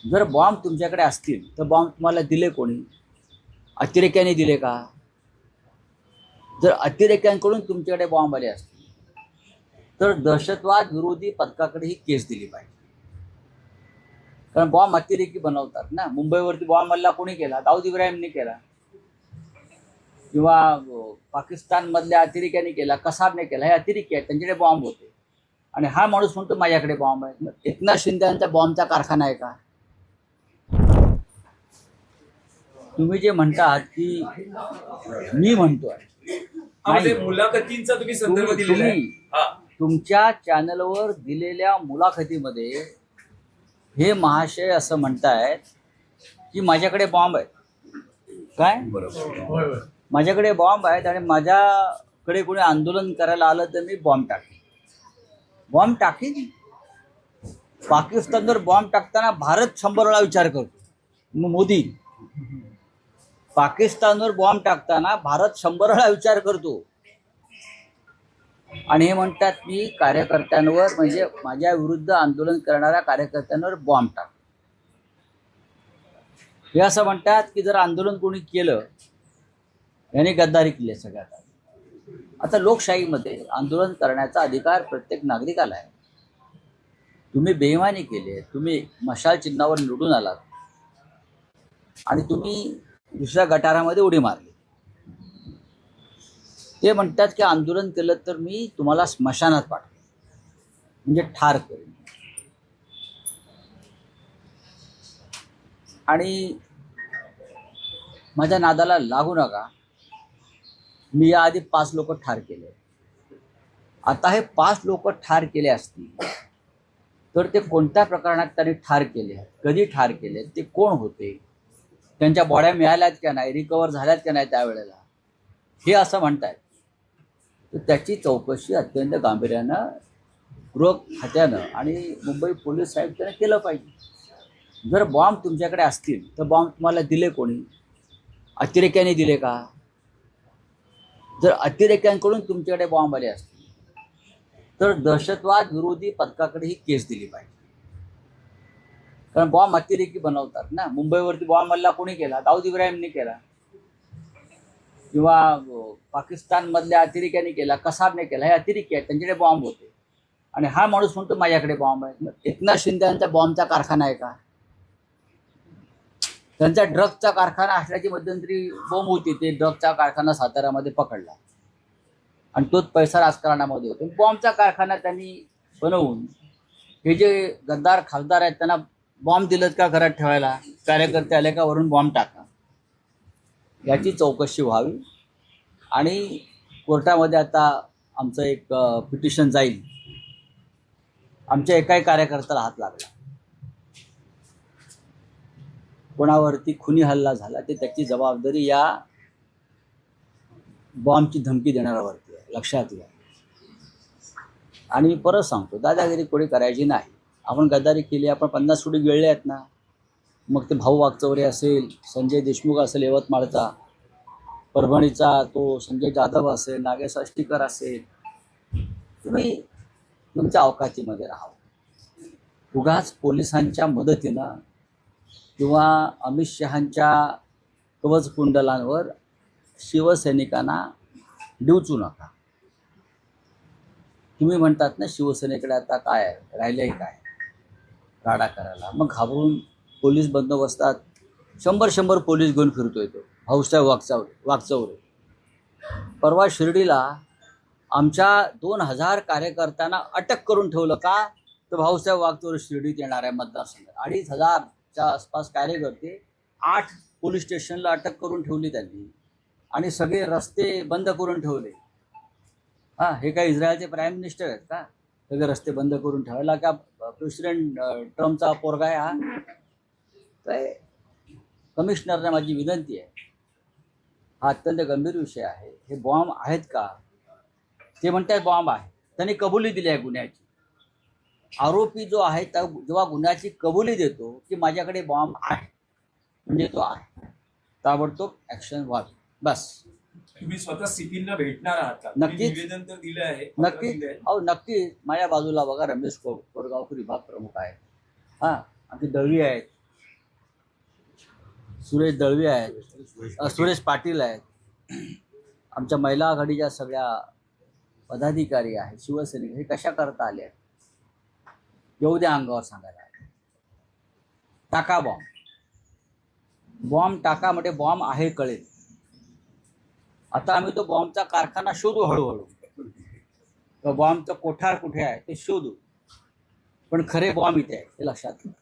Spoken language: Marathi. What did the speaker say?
जर बॉम्ब तुमच्याकडे असतील तर बॉम्ब तुम्हाला दिले कोणी? अतिरेक्याने दिले का? जर अतिरेक्यांकडून तुमच्याकडे बॉम्ब आले असतील तर दहशतवाद विरोधी पथकाकडे ही केस दिली पाहिजे. कारण बॉम्ब अतिरेकी बनवतात ना. मुंबईवरती बॉम्ब हल्ला कोणी केला? दाऊद इब्राहिमने केला, किंवा पाकिस्तानमधल्या अतिरेक्याने केला, कसाबने केला. हे अतिरेकी आहेत, त्यांच्याकडे बॉम्ब होते. आणि हा माणूस म्हणतो माझ्याकडे बॉम्ब आहे. एकनाथ शिंदे यांचा बॉम्बचा कारखाना आहे का? तुम्ही जे म्हणतात की मी म्हणतोय, म्हणजे मुलाखतींचा तुम्ही संदर्भ दिलेला आहे. तुमच्या चॅनलवर दिलेल्या मुलाखतीमध्ये हे महाशय असं म्हणतायत की माझ्याकडे बॉम्ब आहे. काय? बरोबर. माझ्याकडे बॉम्ब आहेत आणि माझ्याकडे कोणी आंदोलन करायला आलं तर मी बॉम्ब टाकीन. पाकिस्तानवर बॉम्ब टाकताना भारत 100 वेळा विचार करतो. मग मोदी पाकिस्तानवर बॉम्ब टाकताना भारत 100 वेळा विचार करतो. आणि हे म्हणतात की कार्यकर्त्यांवर, म्हणजे माझ्या विरुद्ध आंदोलन करणाऱ्या कार्यकर्त्यांवर बॉम्ब टाक. हे असं म्हणतात की जर आंदोलन कोणी केलं याने गद्दारी केली आहे सगळ्यात. आता लोकशाहीमध्ये आंदोलन करण्याचा अधिकार प्रत्येक नागरिकाला आहे. तुम्ही बेईमानी केली, तुम्ही मशाल चिन्हावर निवडून आलात आणि तुम्ही दुसऱ्या गटारामध्ये उडी मारली. ते म्हणतात की आंदोलन केलं तर मी तुम्हाला स्मशानात पाठवेन, म्हणजे ठार करेन. आणि माझ्या नादाला लागू नका. मी याआधी 5 लोक ठार केले. आता हे 5 लोक ठार केले असतील तर ते कोणत्या प्रकरणात त्यांनी ठार केले, कधी ठार केले, ते कोण होते, त्यांच्या बॉड्या मिळाल्यात का नाही, रिकवर झाल्यात का नाही त्यावेळेला, हे असं म्हणतायत. तर त्याची चौकशी अत्यंत गांभीर्यानं गृह खात्यानं आणि मुंबई पोलीस आयुक्तांनी केलं पाहिजे. जर बॉम्ब तुमच्याकडे असतील तर बॉम्ब तुम्हाला दिले कोणी? अतिरेक्याने दिले का? जर अतिरेक्यांकडून तुमच्याकडे बॉम्ब आले असतील तर दहशतवाद विरोधी पथकाकडे ही केस दिली पाहिजे. कारण बॉम्ब अतिरेकी बनवतात ना. मुंबईवरती बॉम्ब हल्ला कोणी केला? दाऊद इब्राहिमने केला, किंवा पाकिस्तानमधल्या अतिरेक्याने केला, कसाबने केला. हे अतिरेकी आहेत, त्यांच्याकडे बॉम्ब होते. आणि हा माणूस म्हणतो माझ्याकडे बॉम्ब आहे. एकनाथ शिंदे यांचा बॉम्बचा कारखाना आहे का? त्यांचा ड्रग्जचा कारखाना असल्याची मध्यंतरी बोंब होती. ते ड्रग्जचा कारखाना साताऱ्यामध्ये पकडला आणि तोच पैसा राजकारणामध्ये होतो. बॉम्बचा कारखाना त्यांनी बनवून हे जे गद्दार खासदार आहेत त्यांना बॉम्ब दिलं का घरात ठेवायला? कार्यकर्ते आले का वरून बॉम्ब टाका. याची चौकशी व्हावी. आणि कोर्टामध्ये आता आमचं एक पिटिशन जाईल. आमच्या एकाही कार्यकर्त्याला हात लागला, कोणावरती खुनी हल्ला झाला, ते त्याची जबाबदारी या बॉम्बची धमकी देणाऱ्यावरती आहे, लक्षात घ्या. आणि मी परत सांगतो, दादागिरी कोणी करायची नाही. आपण गद्दारी केली, आपण 50 कोटी गिळले आहेत ना. मग ते भाऊ वागचौरे असेल, संजय देशमुख असेल यवतमाळचा, परभणीचा तो संजय जाधव असेल, नागेश आष्टीकर असेल, तुम्ही तुमच्या अवकाशीमध्ये राहा. उगाच पोलिसांच्या मदतीनं किंवा अमित शहांच्या कवचकुंडलांवर शिवसैनिकांना डिवचू नका. तुम्ही म्हणतात ना शिवसेनेकडे आता काय आहे, राहिलंय काय राडा करायला. मग घाबरून पोलीस बंदोबस्तात 100 पोलीस घेऊन फिरतोय तो भाऊसाहेब वागचौरे. परवा शिर्डीला आमच्या 2000 कार्यकर्त्यांना अटक करून ठेवलं का? तर भाऊसाहेब वागचौरे शिर्डीत येणार आहे मतदारसंघात. 2500च्या आसपास कार्यकर्ते 8 पोलीस स्टेशनला अटक करून ठेवली त्यांनी आणि सगळे रस्ते बंद करून ठेवले. हे काय इस्रायलचे प्राईम मिनिस्टर आहेत का? सगळे रस्ते बंद करून ठेवायला का प्रेसिडेंट ट्रम्पचा पोरगा आहे हा? काय कमिशनरना माझी विनंती आहे, हा अत्यंत गंभीर विषय आहे. हे बॉम्ब आहेत का? ते म्हणतात बॉम्ब आहे. त्यांनी कबुली दिली आहे गुन्ह्याची. आरोपी जो आहे त्या जेव्हा गुन्ह्याची कबुली देतो की माझ्याकडे बॉम्ब आहे, म्हणजे तो आहे, ताबडतोब ऍक्शन व्हावी. बस. तुम्ही स्वतः सीपींना भेटणार आहात का? नक्कीच. निवेदन तर दिलं आहे. नक्की. माझ्या बाजूला बघा रमेश कोरगावकर विभाग प्रमुख आहेत, आणखी दळवी आहेत, सुरेश दळवी आहेत, सुरेश पाटील आहेत, आमच्या महिला आघाडीच्या सगळ्या पदाधिकारी आहेत, शिवसैनिक, हे कशा करता आले आहेत? येऊ द्या अंगावर सांगायला. टाका बॉम्ब टाका म्हणजे बॉम्ब आहे कळेल. आता आम्ही तो बॉम्बचा कारखाना शोधू हळूहळू, तो बॉम्बचं कोठार कुठे आहे ते शोधू, पण खरे बॉम्ब इथे आहे हे लक्षात घ्या.